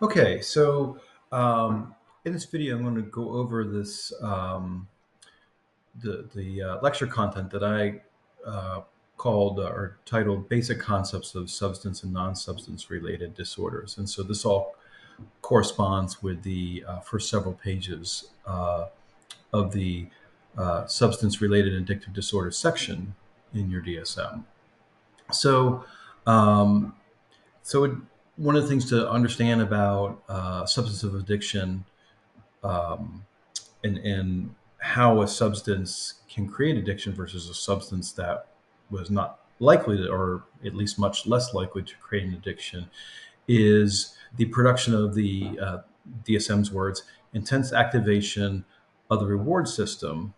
Okay, so in this video, I'm going to go over this the lecture content that I called or titled "Basic Concepts of Substance and Non-Substance Related Disorders," and so this all corresponds with the first several pages of the substance-related addictive disorders section in your DSM. So, um, so it, one of the things to understand about substance of addiction um, and how a substance can create addiction versus a substance that was not likely to, or at least much less likely to create an addiction, is the production of the DSM's words, intense activation of the reward system,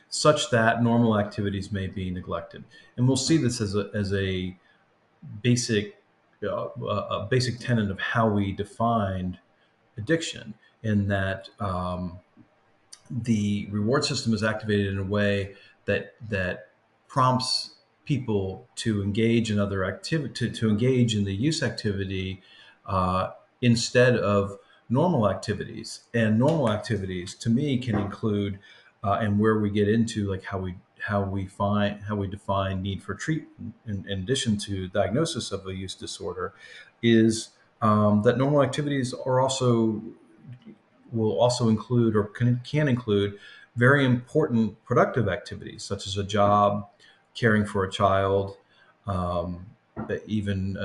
such that normal activities may be neglected. And we'll see this as a basic a basic tenet of how we defined addiction, in that the reward system is activated in a way that prompts people to engage in other activity, to engage in the use activity instead of normal activities. And normal activities, to me, can include and where we get into like how we define need for treatment in addition to diagnosis of a use disorder, is that normal activities are also will also include or can include very important productive activities such as a job, caring for a child, um, even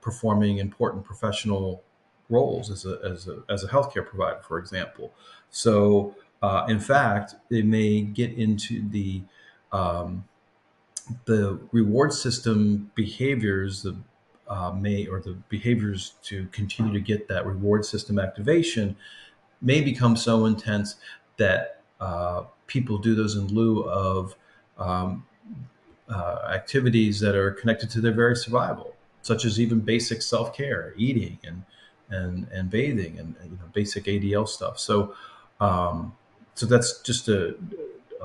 performing important professional roles as a healthcare provider, for example. So, in fact, they may get into um, the reward system behaviors, the behaviors to continue to get that reward system activation may become so intense that people do those in lieu of um, activities that are connected to their very survival, such as even basic self-care, eating and bathing, and basic ADL stuff. Um, so that's just a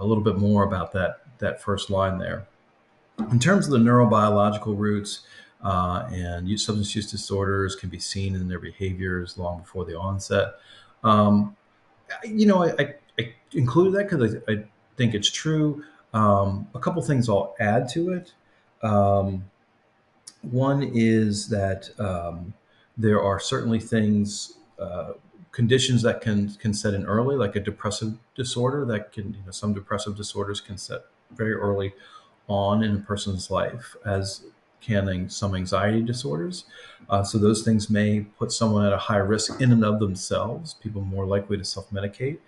little bit more about that first line there. In terms of the neurobiological roots, and substance use disorders can be seen in their behaviors long before the onset. Um, I included that because I think it's true. A couple things I'll add to it. Um, One is that there are certainly things, conditions that can set in early, like a depressive disorder that can, some depressive disorders can set very early on in a person's life, as can some anxiety disorders. So those things may put someone at a high risk in and of themselves, people more likely to self-medicate.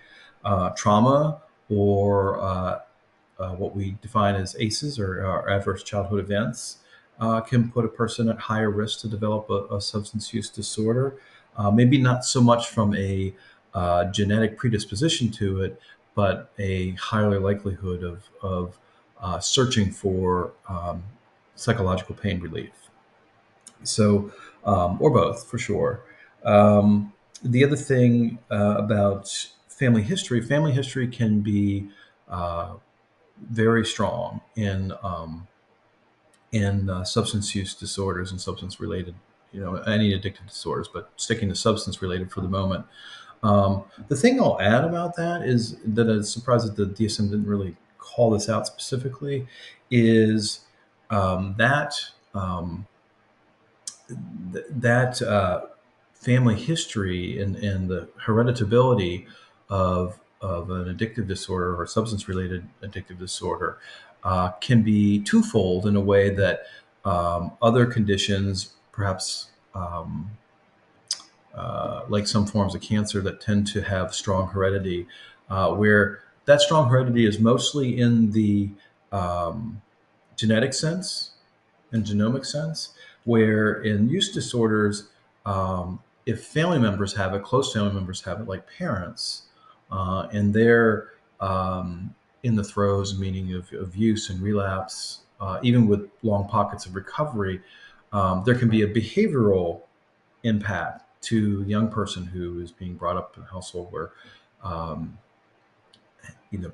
Trauma or what we define as ACEs, or adverse childhood events, can put a person at higher risk to develop a substance use disorder. Maybe not so much from a genetic predisposition to it, but a higher likelihood of searching for psychological pain relief. So, or both for sure. The other thing about family history can be uh, very strong in substance use disorders and substance related, any addictive disorders, but sticking to substance related for the moment. The thing I'll add about that is that I'm surprised that the DSM didn't really call this out specifically, is that that family history and the hereditability of an addictive disorder or substance related addictive disorder can be twofold, in a way that other conditions, perhaps like some forms of cancer that tend to have strong heredity, where that strong heredity is mostly in the um, genetic sense and genomic sense, where in use disorders, if family members have it, close family members have it, like parents, and they're in the throes, meaning of use and relapse, even with long pockets of recovery, there can be a behavioral impact to the young person who is being brought up in a household where um,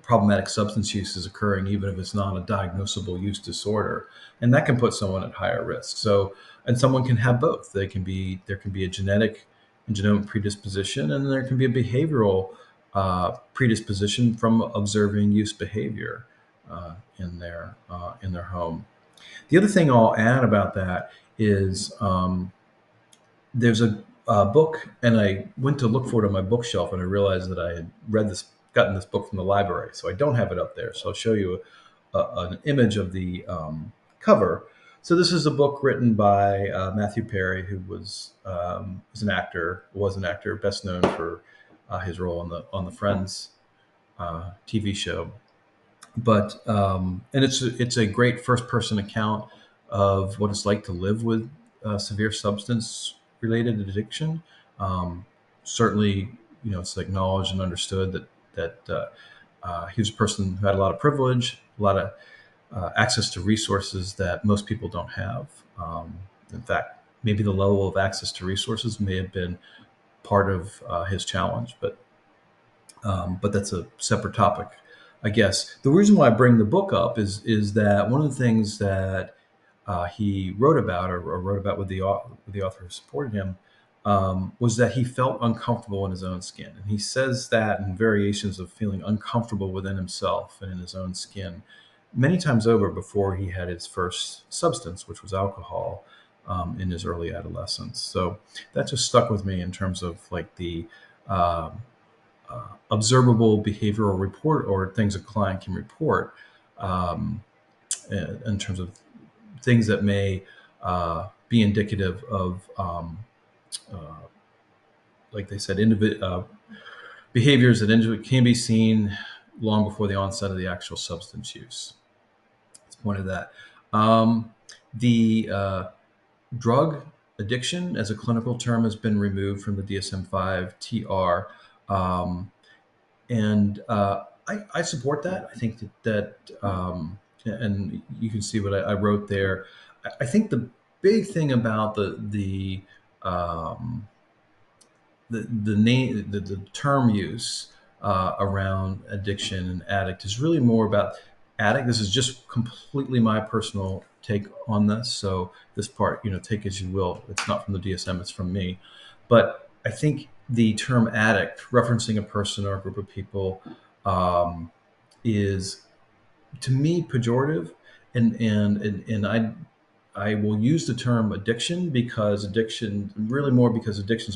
problematic substance use is occurring, even if it's not a diagnosable use disorder, and that can put someone at higher risk. So, and someone can have both. There can be a genetic and genomic predisposition, and there can be a behavioral predisposition from observing use behavior in their home. The other thing I'll add about that is there's a book, and I went to look for it on my bookshelf, and I realized that I had gotten this book from the library, so I don't have it up there. So I'll show you an image of the cover. So this is a book written by Matthew Perry, who was an actor, best known for his role on the Friends TV show. But and it's a great first person account of what it's like to live with severe substance related addiction. Um, Certainly, it's acknowledged and understood that he was a person who had a lot of privilege, a lot of access to resources that most people don't have. In fact, maybe the level of access to resources may have been part of his challenge, but that's a separate topic, I guess. The reason why I bring the book up is that one of the things that he wrote about, or wrote about with the author who supported him, was that he felt uncomfortable in his own skin, and he says that in variations of feeling uncomfortable within himself and in his own skin, many times over before he had his first substance, which was alcohol, in his early adolescence. So that just stuck with me in terms of like the observable behavioral report, or things a client can report, um, in terms of things that may be indicative of, uh, like they said, behaviors that can be seen long before the onset of the actual substance use. That's one of that. The drug addiction as a clinical term has been removed from the DSM-5 TR. And I support that. I think and you can see what I wrote there. I think the big thing about um, the name, the term use around addiction and addict is really more about addict. This is just completely my personal take on this. So this part, take as you will. It's not from the DSM, it's from me. But I think the term addict, referencing a person or a group of people, is to me pejorative, and I will use the term addiction because addictions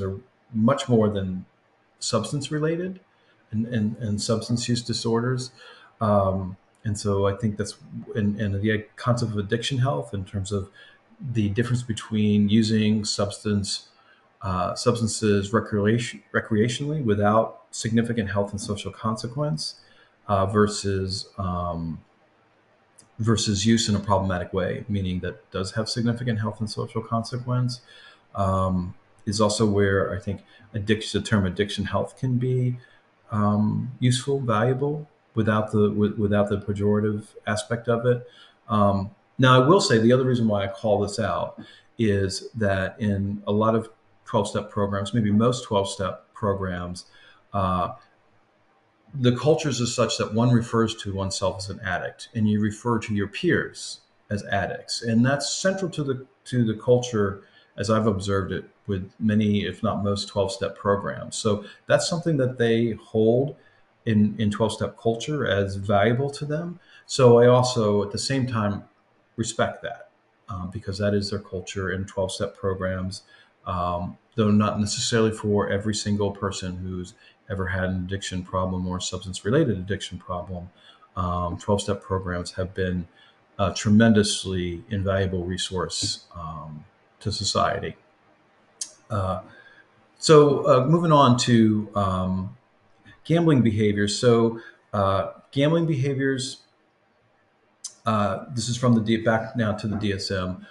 are much more than substance related, and substance use disorders. And so I think that's, and the concept of addiction health in terms of the difference between using substances recreationally without significant health and social consequence, versus use in a problematic way, meaning that does have significant health and social consequence, is also where I think the term addiction health can be useful, valuable, without the pejorative aspect of it. Now, I will say the other reason why I call this out is that in a lot of 12-step programs, maybe most 12-step programs, uh, the cultures are such that one refers to oneself as an addict, and you refer to your peers as addicts, and that's central to the culture as I've observed it with many, if not most, 12-step programs. So that's something that they hold in 12-step culture as valuable to them. So I also, at the same time, respect that, because that is their culture in 12-step programs, though not necessarily for every single person who's ever had an addiction problem or substance related addiction problem. 12-step programs have been a tremendously invaluable resource to society. Uh, so moving on to gambling behaviors. So gambling behaviors, this is from back now to the DSM,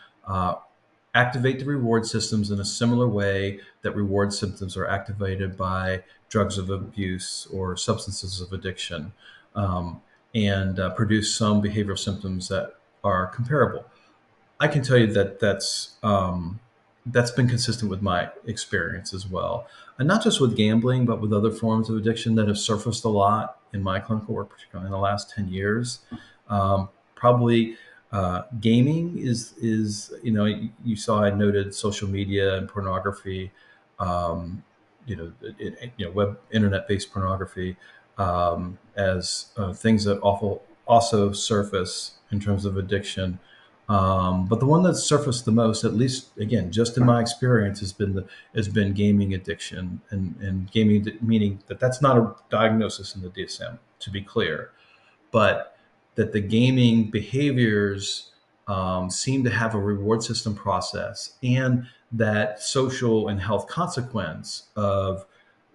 activate the reward systems in a similar way that reward systems are activated by drugs of abuse or substances of addiction, and produce some behavioral symptoms that are comparable. I can tell you that that's been consistent with my experience as well, and not just with gambling, but with other forms of addiction that have surfaced a lot in my clinical work, particularly in the last 10 years. Probably gaming is you saw I noted social media and pornography. web internet-based pornography as things that also surface in terms of addiction. But the one that's surfaced the most, at least again, just in my experience, has been gaming addiction, and gaming, meaning that that's not a diagnosis in the DSM, to be clear, but that the gaming behaviors seem to have a reward system process, and that social and health consequence of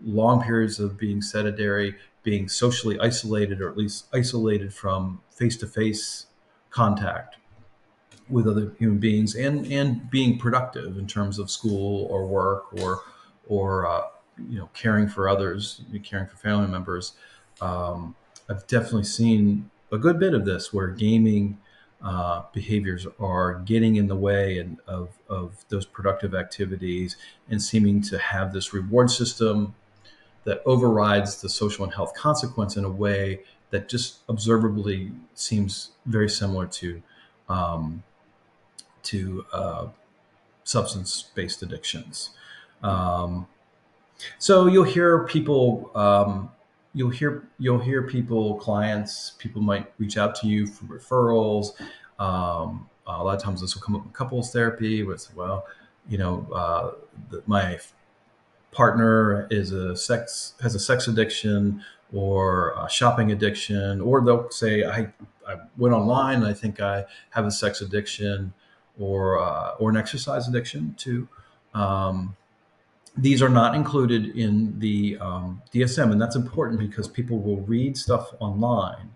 long periods of being sedentary, being socially isolated, or at least isolated from face to face contact with other human beings, and being productive in terms of school or work or caring for others, caring for family members. I've definitely seen a good bit of this where gaming behaviors are getting in the way of those productive activities, and seeming to have this reward system that overrides the social and health consequence in a way that just observably seems very similar um, to substance-based addictions. Um, so you'll hear people, clients, people might reach out to you for referrals. A lot of times this will come up in couples therapy, where it's, well, my partner has a sex addiction, or a shopping addiction, or they'll say, I went online and I think I have a sex addiction, or an exercise addiction too. Um, these are not included in the DSM, and that's important because people will read stuff online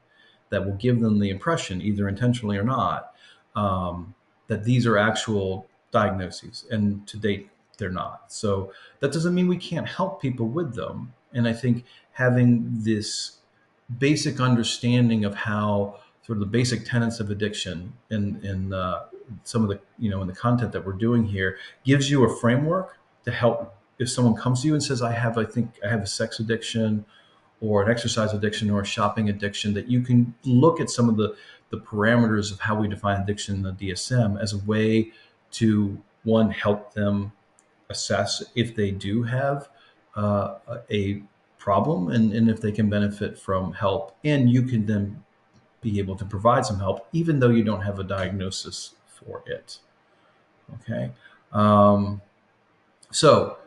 that will give them the impression, either intentionally or not, um, that these are actual diagnoses, and to date, they're not. So that doesn't mean we can't help people with them. And I think having this basic understanding of how sort of the basic tenets of addiction in some of the in the content that we're doing here gives you a framework to help if someone comes to you and says, I think I have a sex addiction, or an exercise addiction, or a shopping addiction, that you can look at some of the parameters of how we define addiction in the DSM as a way to, one, help them assess if they do have a problem, and if they can benefit from help. And you can then be able to provide some help, even though you don't have a diagnosis for it. Okay. Um, so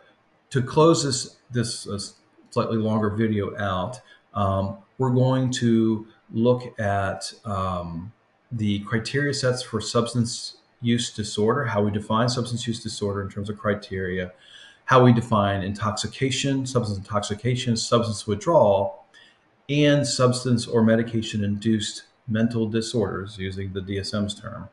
to close this slightly longer video out, we're going to look at the criteria sets for substance use disorder, how we define substance use disorder in terms of criteria, how we define intoxication, substance intoxication, substance withdrawal, and substance or medication induced mental disorders, using the DSM's term.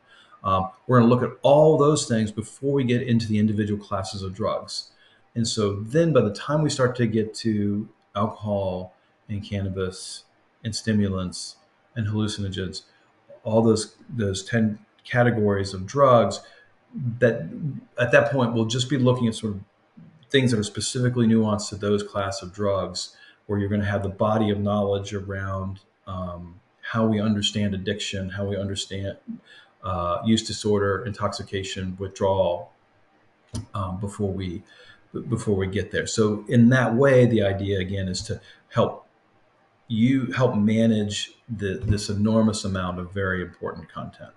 We're going to look at all those things before we get into the individual classes of drugs. And so then by the time we start to get to alcohol and cannabis and stimulants and hallucinogens, all those 10 categories of drugs, that at that point we'll just be looking at sort of things that are specifically nuanced to those class of drugs, where you're going to have the body of knowledge around how we understand addiction, how we understand use disorder, intoxication, withdrawal, before we get there. So in that way, the idea again is to help manage this enormous amount of very important content.